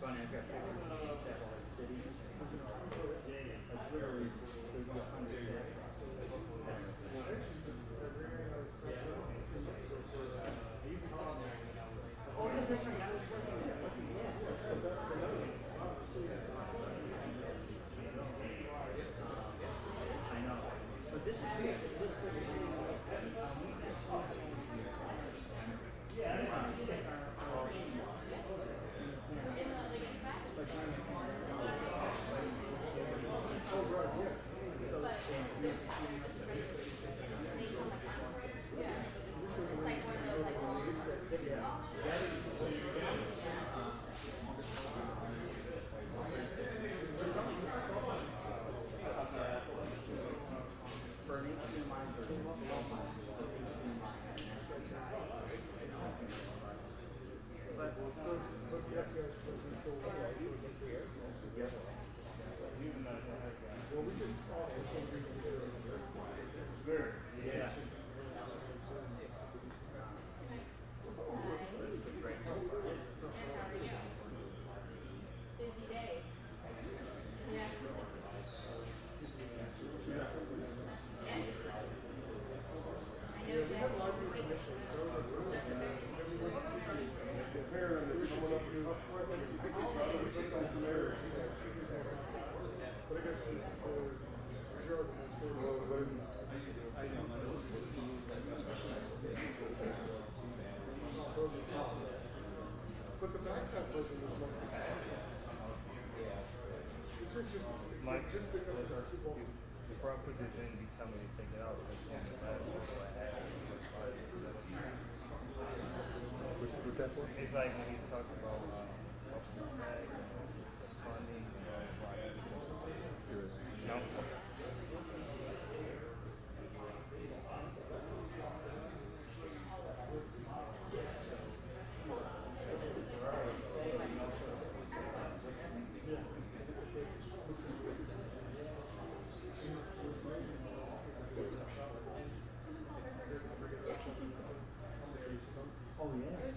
funny, I've got pictures of satellite cities. Like literally, there's 100 satellites. Oh, yeah, that's right. I was working on that. I know. But this is weird. This could be But the backpack version was much better. This was just because our Super Bowl. Before I put this in, you tell me to take it out. What's that for? It's like when he's talking about funding. No. Oh, yeah.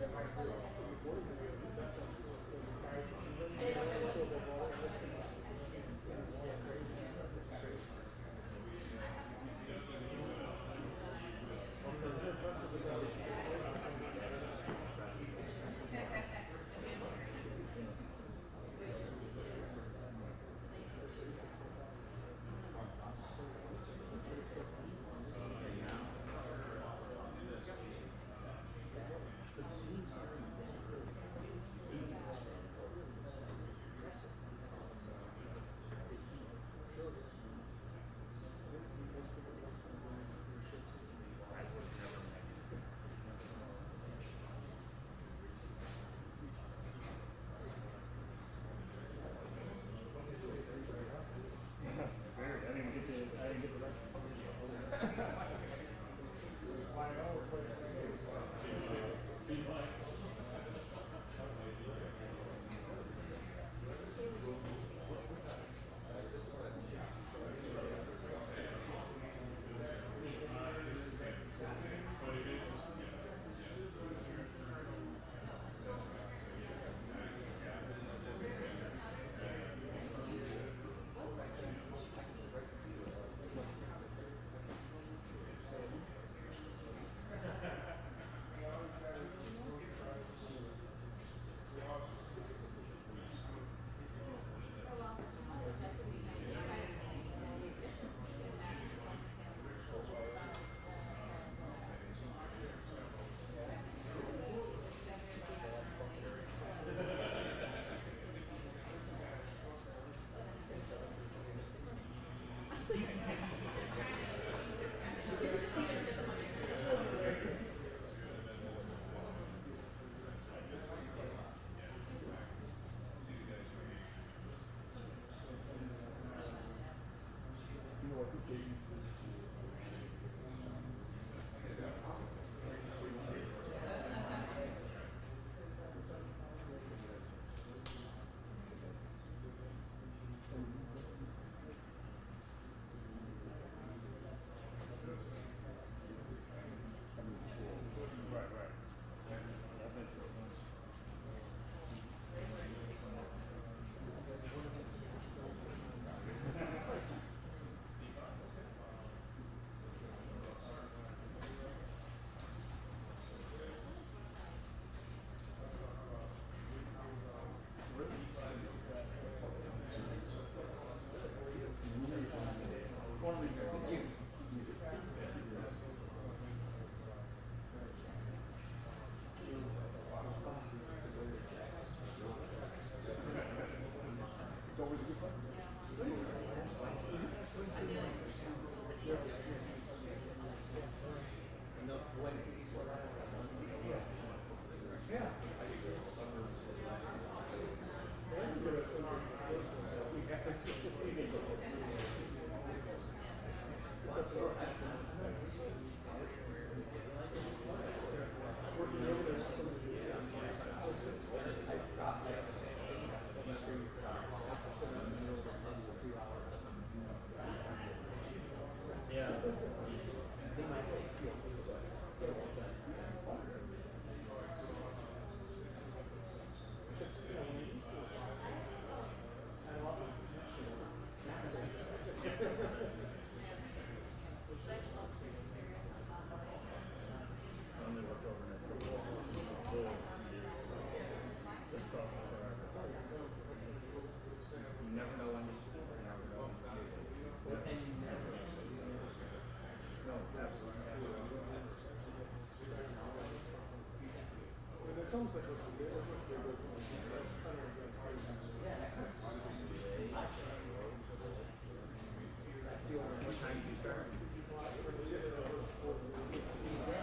That's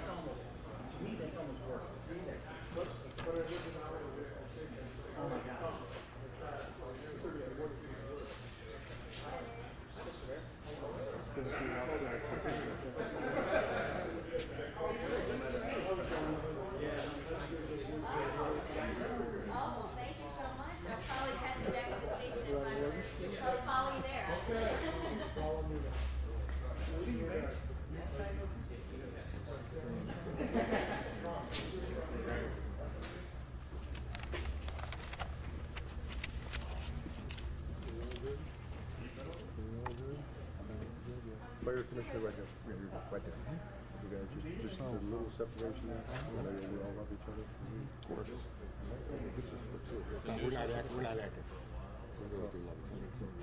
almost, to me, that's almost work. Oh my God. Oh, thank you so much. I'll probably catch you back at the station if I'll follow you there. Fire commissioner right there. Right there. You guys just a little separation there. We all love each other. Of course. This is for two. We're not acting. We're not acting. We really do love each other.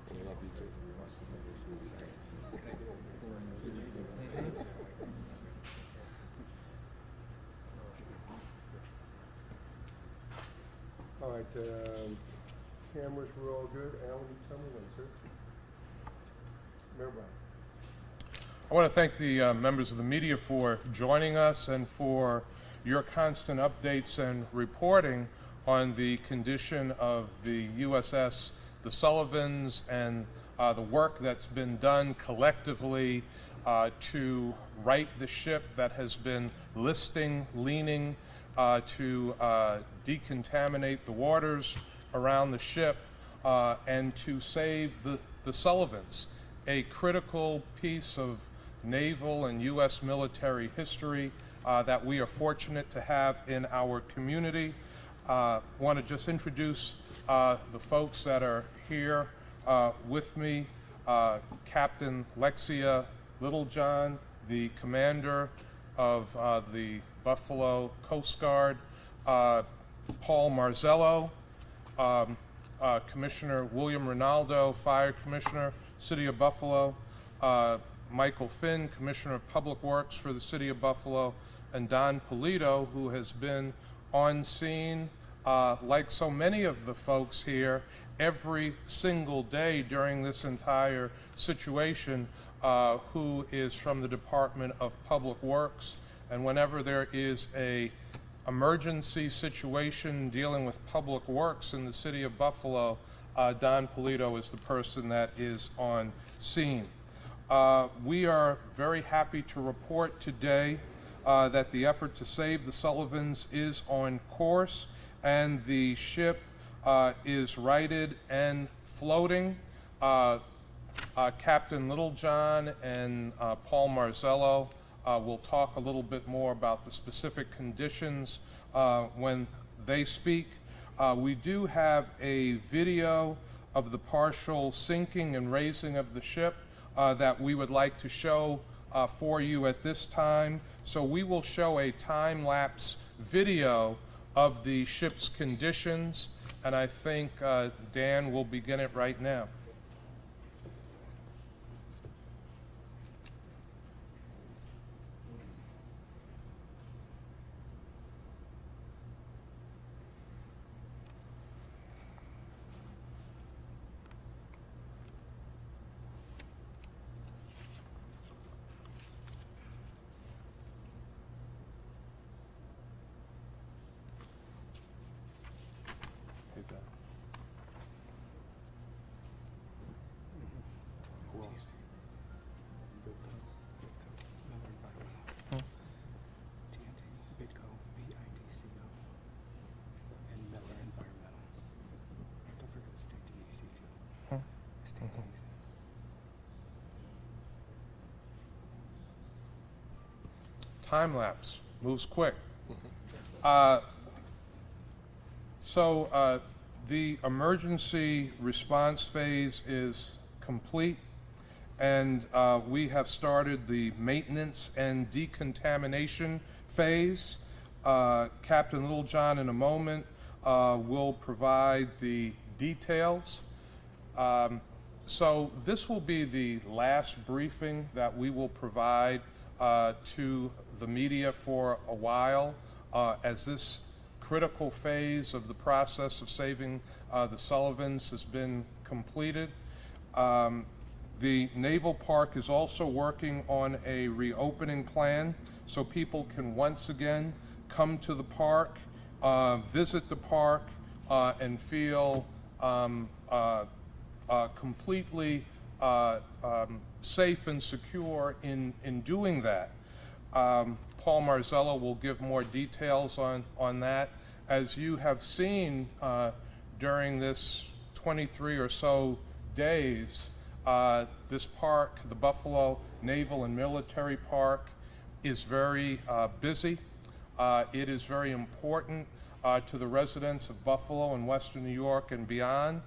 And I love you too. All right, cameras were all good. Alan, you tell me when, sir. Mayor Brown. I want to thank the members of the media for joining us and for your constant updates and reporting on the condition of the USS The Sullivans and the work that's been done collectively to right the ship that has been leaning to decontaminate the waters around the ship and to save the Sullivans, a critical piece of naval and U.S. military history that we are fortunate to have in our community. Want to just introduce the folks that are here with me. Captain Lexia Littlejohn, the commander of the Buffalo Coast Guard, Paul Marzello, Commissioner William Rinaldo, Fire Commissioner, City of Buffalo, Michael Finn, Commissioner of Public Works for the City of Buffalo, and Don Polito, who has been on scene, like so many of the folks here, every single day during this entire situation, who is from the Department of Public Works. And whenever there is a emergency situation dealing with public works in the City of Buffalo, Don Polito is the person that is on scene. We are very happy to report today that the effort to save the Sullivans is on course and the ship is righted and floating. Captain Littlejohn and Paul Marzello will talk a little bit more about the specific conditions when they speak. We do have a video of the partial sinking and raising of the ship that we would like to show for you at this time. So we will show a time-lapse video of the ship's conditions, and I think Dan will begin it right now. Time-lapse moves quick. So the emergency response phase is complete, and we have started the maintenance and decontamination phase. Captain Littlejohn in a moment will provide the details. So this will be the last briefing that we will provide to the media for a while, as this critical phase of the process of saving the Sullivans has been completed. The Naval Park is also working on a reopening plan so people can once again come to the park, visit the park, and feel completely safe and secure in doing that. Paul Marzello will give more details on that. As you have seen during this 23 or so days, this park, the Buffalo Naval and Military Park, is very busy. It is very important to the residents of Buffalo and Western New York and beyond.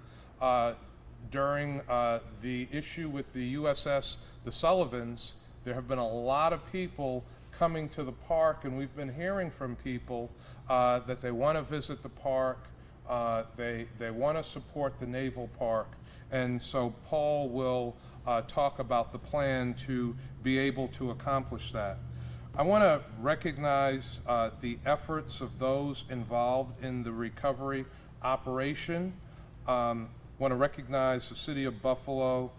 During the issue with the USS The Sullivans, there have been a lot of people coming to the park, and we've been hearing from people that they want to visit the park, they want to support the Naval Park, and so Paul will talk about the plan to be able to accomplish that. I want to recognize the efforts of those involved in the recovery operation. Want to recognize the City of Buffalo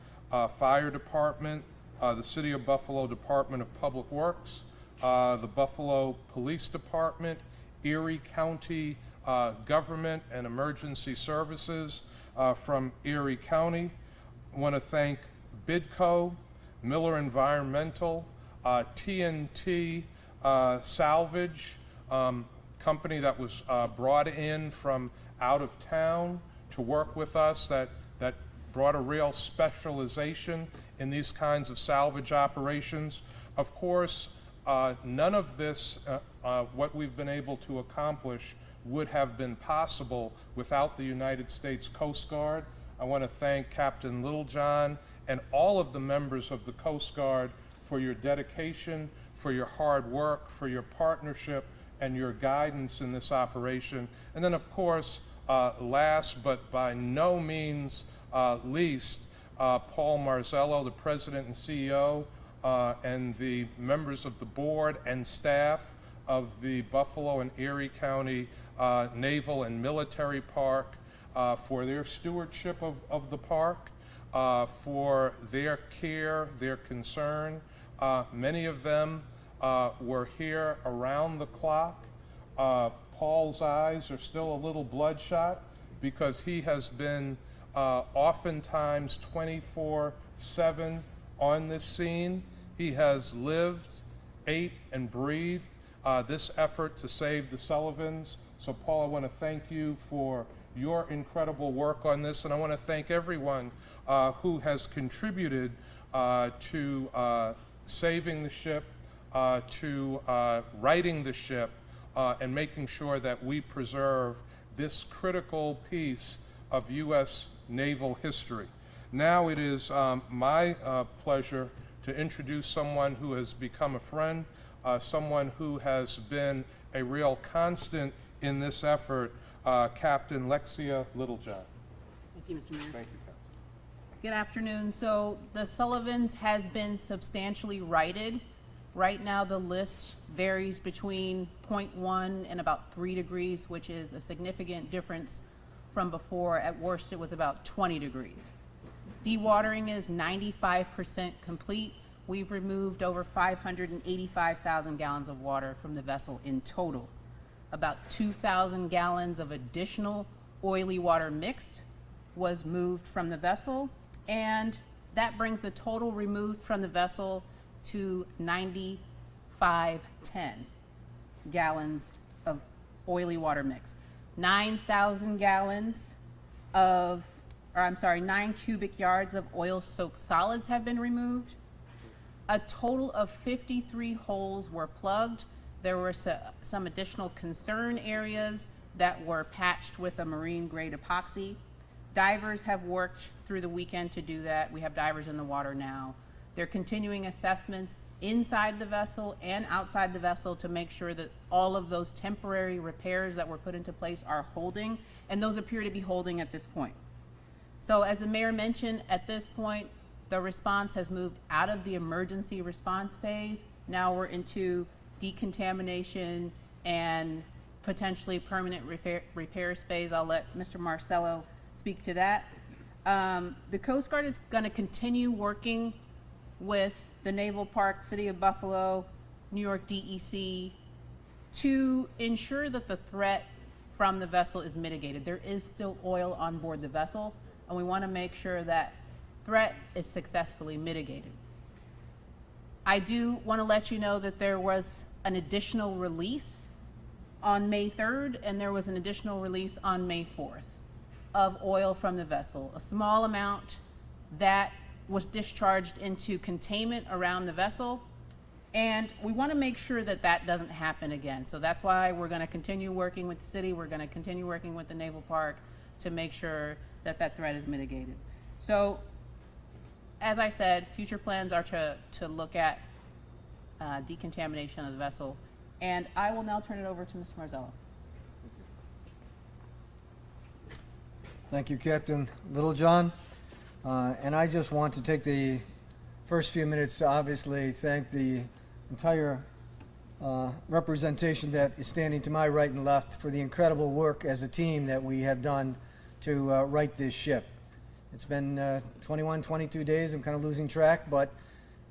Fire Department, the City of Buffalo Department of Public Works, the Buffalo Police Department, Erie County Government and Emergency Services from Erie County. I want to thank Bidco, Miller Environmental, TNT Salvage, company that was brought in from out of town to work with us, that brought a real specialization in these kinds of salvage operations. Of course, none of this, what we've been able to accomplish, would have been possible without the United States Coast Guard. I want to thank Captain Littlejohn and all of the members of the Coast Guard for your dedication, for your hard work, for your partnership, and your guidance in this operation. And then, of course, last but by no means least, Paul Marzello, the President and CEO, and the members of the board and staff of the Buffalo and Erie County Naval and Military Park for their stewardship of the park, for their care, their concern. Many of them were here around the clock. Paul's eyes are still a little bloodshot because he has been oftentimes 24/7 on this scene. He has lived, ate, and breathed this effort to save the Sullivans. So Paul, I want to thank you for your incredible work on this, and I want to thank everyone who has contributed to saving the ship, to righting the ship, and making sure that we preserve this critical piece of U.S. naval history. Now it is my pleasure to introduce someone who has become a friend, someone who has been a real constant in this effort, Captain Lexia Littlejohn. Thank you, Mr. Mayor. Thank you, Captain. Good afternoon. So the Sullivans has been substantially righted. Right now the list varies between 0.1 and about 3 degrees, which is a significant difference from before. At worst it was about 20 degrees. Dewatering is 95% complete. We've removed over 585,000 gallons of water from the vessel in total. About 2,000 gallons of additional oily water mixed was moved from the vessel, and that brings the total removed from the vessel to 9,510 gallons of oily water mix. 9,000 gallons of, 9 cubic yards of oil-soaked solids have been removed. A total of 53 holes were plugged. There were some additional concern areas that were patched with a marine-grade epoxy. Divers have worked through the weekend to do that. We have divers in the water now. They're continuing assessments inside the vessel and outside the vessel to make sure that all of those temporary repairs that were put into place are holding, and those appear to be holding at this point. So as the mayor mentioned, at this point, the response has moved out of the emergency response phase. Now we're into decontamination and potentially permanent repairs phase. I'll let Mr. Marcello speak to that. The Coast Guard is going to continue working with the Naval Park, City of Buffalo, New York DEC to ensure that the threat from the vessel is mitigated. There is still oil on board the vessel, and we want to make sure that threat is successfully mitigated. I do want to let you know that there was an additional release on May 3rd, and there was an additional release on May 4th of oil from the vessel, a small amount that was discharged into containment around the vessel, and we want to make sure that that doesn't happen again. So that's why we're going to continue working with the city, we're going to continue working with the Naval Park to make sure that that threat is mitigated. So, as I said, future plans are to look at decontamination of the vessel, and I will now turn it over to Mr. Marzello. Thank you, Captain Littlejohn. And I just want to take the first few minutes to obviously thank the entire representation that is standing to my right and left for the incredible work as a team that we have done to right this ship. It's been 21, 22 days. I'm kind of losing track, but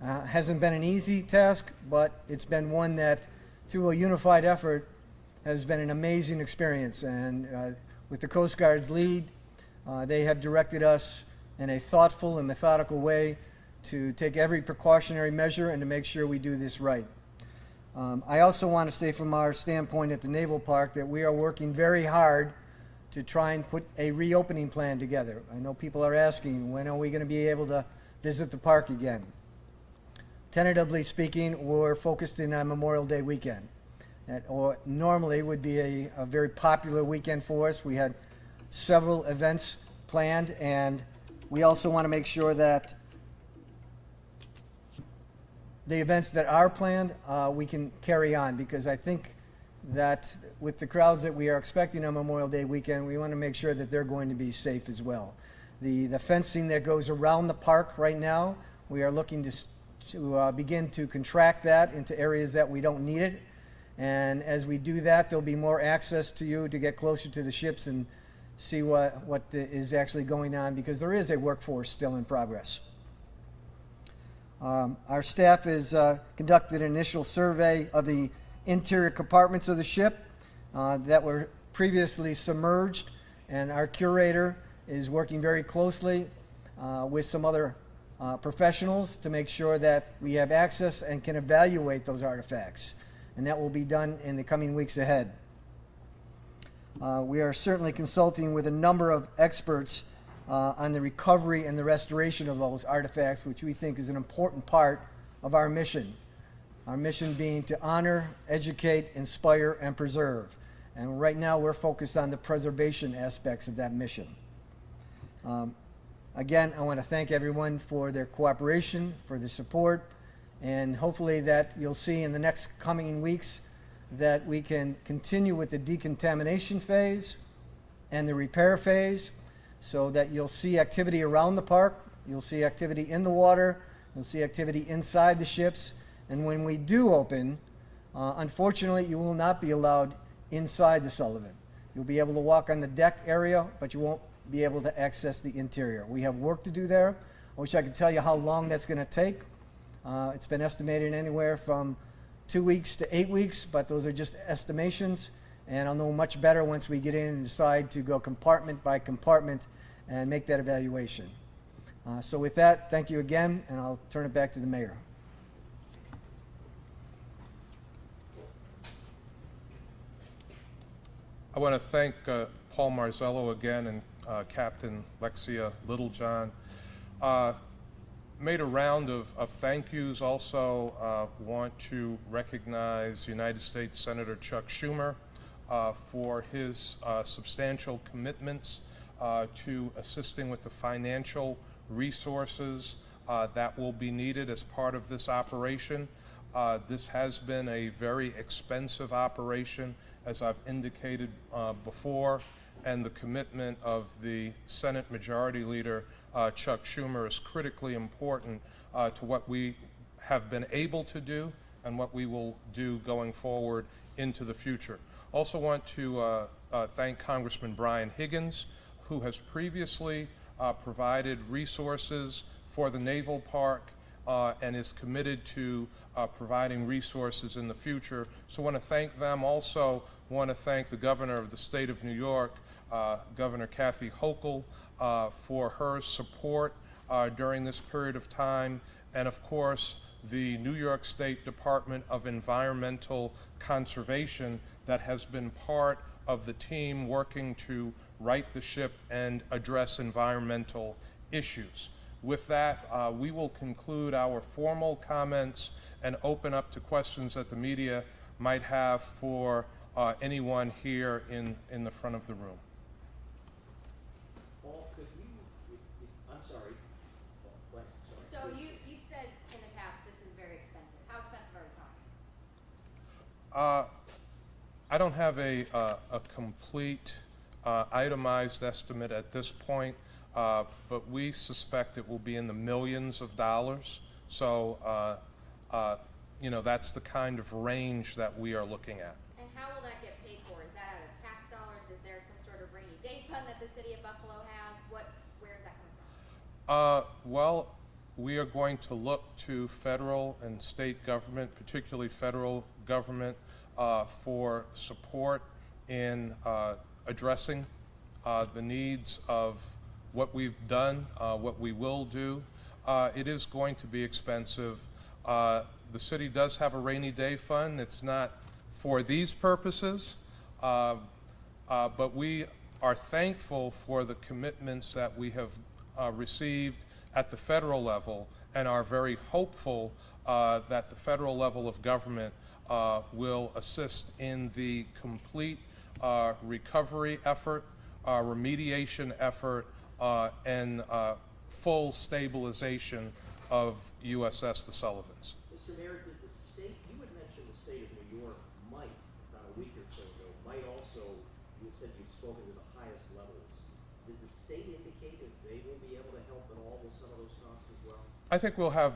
hasn't been an easy task, but it's been one that, through a unified effort, has been an amazing experience. And with the Coast Guard's lead, they have directed us in a thoughtful and methodical way to take every precautionary measure and to make sure we do this right. I also want to say from our standpoint at the Naval Park that we are working very hard to try and put a reopening plan together. I know people are asking, when are we going to be able to visit the park again? Tentatively speaking, we're focused in on Memorial Day weekend. That normally would be a very popular weekend for us. We had several events planned, and we also want to make sure that the events that are planned, we can carry on, because I think that with the crowds that we are expecting on Memorial Day weekend, we want to make sure that they're going to be safe as well. The fencing that goes around the park right now, we are looking to begin to contract that into areas that we don't need it. And as we do that, there'll be more access to you to get closer to the ships and see what is actually going on, because there is a workforce still in progress. Our staff has conducted an initial survey of the interior compartments of the ship that were previously submerged, and our curator is working very closely with some other professionals to make sure that we have access and can evaluate those artifacts, and that will be done in the coming weeks ahead. We are certainly consulting with a number of experts on the recovery and the restoration of those artifacts, which we think is an important part of our mission. Our mission being to honor, educate, inspire, and preserve. And right now we're focused on the preservation aspects of that mission. Again, I want to thank everyone for their cooperation, for their support, and hopefully that you'll see in the next coming weeks that we can continue with the decontamination phase and the repair phase, so that you'll see activity around the park, you'll see activity in the water, you'll see activity inside the ships, and when we do open, unfortunately you will not be allowed inside the Sullivan. You'll be able to walk on the deck area, but you won't be able to access the interior. We have work to do there. I wish I could tell you how long that's going to take. It's been estimated anywhere from 2 weeks to 8 weeks, but those are just estimations, and I'll know much better once we get in and decide to go compartment by compartment and make that evaluation. So with that, thank you again, and I'll turn it back to the mayor. I want to thank Paul Marzello again and Captain Lexia Littlejohn. Made a round of thank yous. Also want to recognize United States Senator Chuck Schumer for his substantial commitments to assisting with the financial resources that will be needed as part of this operation. This has been a very expensive operation, as I've indicated before, and the commitment of the Senate Majority Leader Chuck Schumer is critically important to what we have been able to do and what we will do going forward into the future. Also want to thank Congressman Brian Higgins, who has previously provided resources for the Naval Park and is committed to providing resources in the future. So I want to thank them. Also want to thank the governor of the state of New York, Governor Kathy Hochul, for her support during this period of time, and of course the New York State Department of Environmental Conservation that has been part of the team working to right the ship and address environmental issues. With that, we will conclude our formal comments and open up to questions that the media might have for anyone here in the front of the room. Paul, could you, I'm sorry. Go ahead, sorry. So you've said in the past this is very expensive. How expensive are we talking? I don't have a complete itemized estimate at this point, but we suspect it will be in the millions of dollars. So, you know, that's the kind of range that we are looking at. And how will that get paid for? Is that out of tax dollars? Is there some sort of rainy day fund that the city of Buffalo has? Where's that coming from? Well, we are going to look to federal and state government, particularly federal government, for support in addressing the needs of what we've done, what we will do. It is going to be expensive. The city does have a rainy day fund. It's not for these purposes, but we are thankful for the commitments that we have received at the federal level and are very hopeful that the federal level of government will assist in the complete recovery effort, remediation effort, and full stabilization of USS The Sullivans. Mr. Mayor, did the state, you had mentioned the state of New York might, about a week or so ago, might also, you said you've spoken to the highest levels. Did the state indicate if they will be able to help at all with some of those costs as well? I think we'll have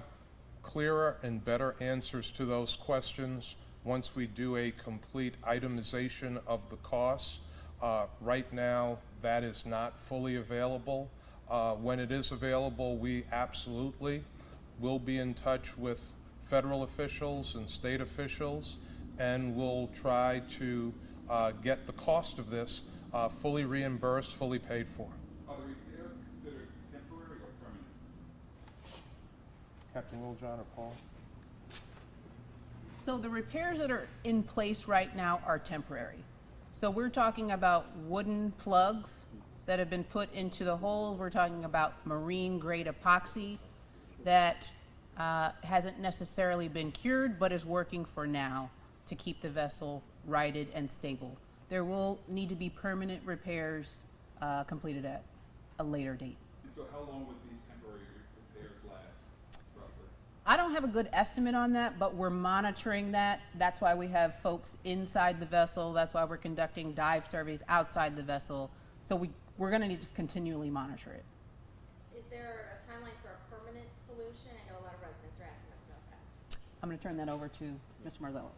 clearer and better answers to those questions once we do a complete itemization of the costs. Right now, that is not fully available. When it is available, we absolutely will be in touch with federal officials and state officials, and we'll try to get the cost of this fully reimbursed, fully paid for. Are the repairs considered temporary or permanent? Captain Littlejohn or Paul? So the repairs that are in place right now are temporary. So we're talking about wooden plugs that have been put into the holes. We're talking about marine grade epoxy that hasn't necessarily been cured, but is working for now to keep the vessel righted and stable. There will need to be permanent repairs completed at a later date. And so how long would these temporary repairs last, roughly? I don't have a good estimate on that, but we're monitoring that. That's why we have folks inside the vessel. That's why we're conducting dive surveys outside the vessel. So we're going to need to continually monitor it. Is there a timeline for a permanent solution? I know a lot of residents are asking us about that. I'm going to turn that over to Mr. Marzello.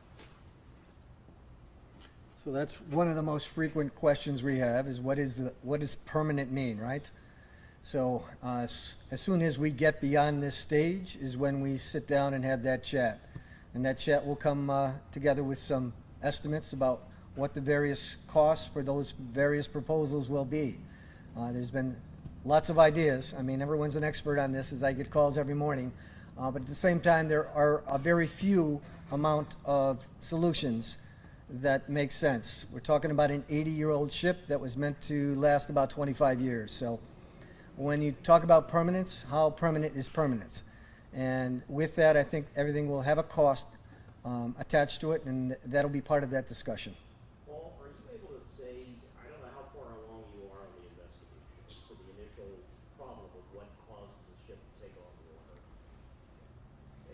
So that's one of the most frequent questions we have is what does permanent mean, right? So as soon as we get beyond this stage is when we sit down and have that chat. And that chat will come together with some estimates about what the various costs for those various proposals will be. There's been lots of ideas. I mean, everyone's an expert on this as I get calls every morning. But at the same time, there are a very few amount of solutions that make sense. We're talking about an 80-year-old ship that was meant to last about 25 years. So when you talk about permanence, how permanent is permanence? And with that, I think everything will have a cost attached to it, and that'll be part of that discussion. Paul, are you able to say, I don't know how far along you are on the investigation, so the initial problem of what caused the ship to take on the water.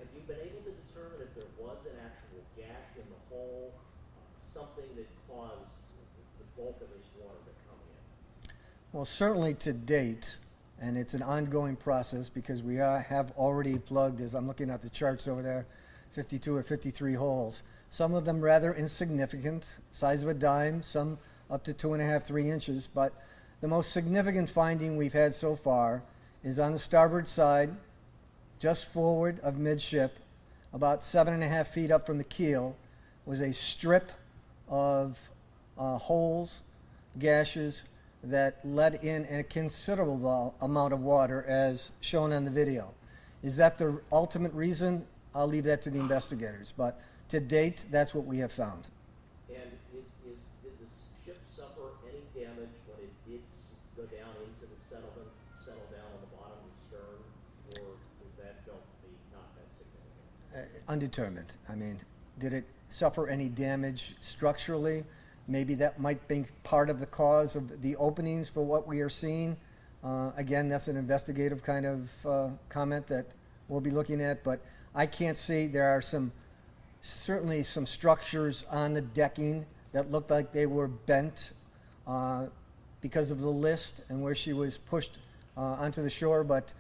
Have you been able to determine if there was an actual gash in the hull, something that caused the bulk of this water to come in? Well, certainly to date, and it's an ongoing process because we have already plugged, as I'm looking at the charts over there, 52 or 53 holes. Some of them rather insignificant, size of a dime, some up to 2.5, 3 inches. But the most significant finding we've had so far is on the starboard side, just forward of midship, about 7.5 feet up from the keel, was a strip of holes, gashes, that let in a considerable amount of water, as shown on the video. Is that the ultimate reason? I'll leave that to the investigators. But to date, that's what we have found. And did the ship suffer any damage when it did go down into the settlement, settle down on the bottom of the stern, or is that don't be not that significant? Undetermined. I mean, did it suffer any damage structurally? Maybe that might be part of the cause of the openings for what we are seeing. Again, that's an investigative kind of comment that we'll be looking at, but I can't see. There are certainly some structures on the decking that looked like they were bent because of the list and where she was pushed onto the shore, but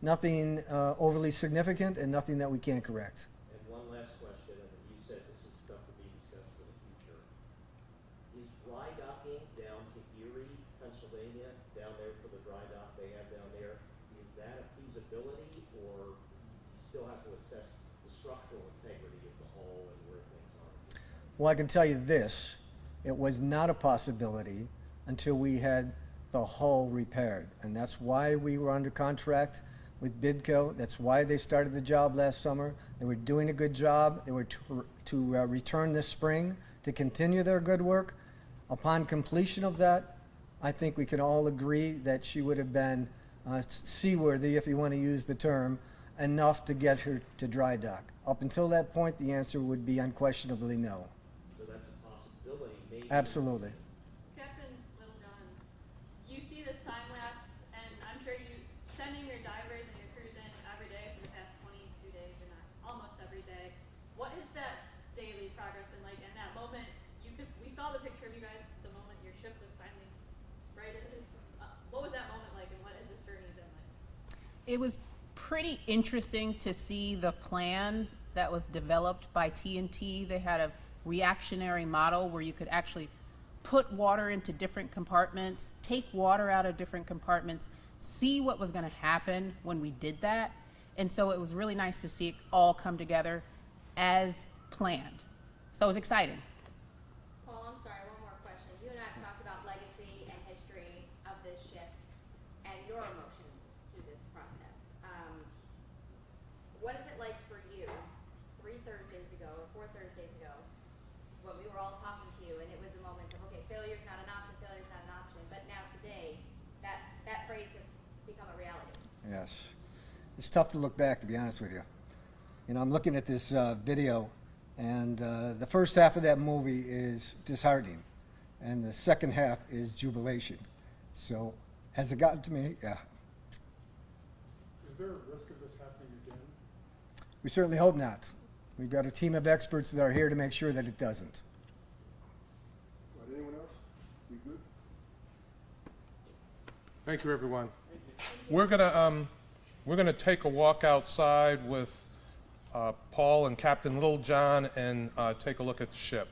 nothing overly significant and nothing that we can't correct. And one last question, and you said this is stuff to be discussed for the future. Is dry docking down to Erie, Pennsylvania, down there for the dry dock they have down there, is that a feasibility, or you still have to assess the structural integrity of the hull and where things are? Well, I can tell you this, it was not a possibility until we had the hull repaired. And that's why we were under contract with Bidco. That's why they started the job last summer. They were doing a good job. They were to return this spring to continue their good work. Upon completion of that, I think we can all agree that she would have been seaworthy, if you want to use the term, enough to get her to dry dock. Up until that point, the answer would be unquestionably no. So that's a possibility, maybe. Absolutely. Captain Littlejohn, you see this time lapse, and I'm sure you sending your divers and your crews in every day for the past 22 days, or not, almost every day. What has that daily progress been like? And that moment, we saw the picture of you guys the moment your ship was finally righted. What was that moment like, and what has this journey been like? It was pretty interesting to see the plan that was developed by TNT. They had a reactionary model where you could actually put water into different compartments, take water out of different compartments, see what was going to happen when we did that. And so it was really nice to see it all come together as planned. So it was exciting. Paul, I'm sorry, one more question. You and I have talked about legacy and history of this ship and your emotions through this process. What is it like for you 3 Thursdays ago or 4 Thursdays ago when we were all talking to you and it was a moment of, okay, failure's not an option, failure's not an option, but now today that phrase has become a reality. Yes. It's tough to look back, to be honest with you. You know, I'm looking at this video, and the first half of that movie is disheartening, and the second half is jubilation. So, has it gotten to me? Yeah. Is there a risk of this happening again? We certainly hope not. We've got a team of experts that are here to make sure that it doesn't. Right, anyone else? We good? Thank you, everyone. We're gonna take a walk outside with Paul and Captain Littlejohn and take a look at the ship.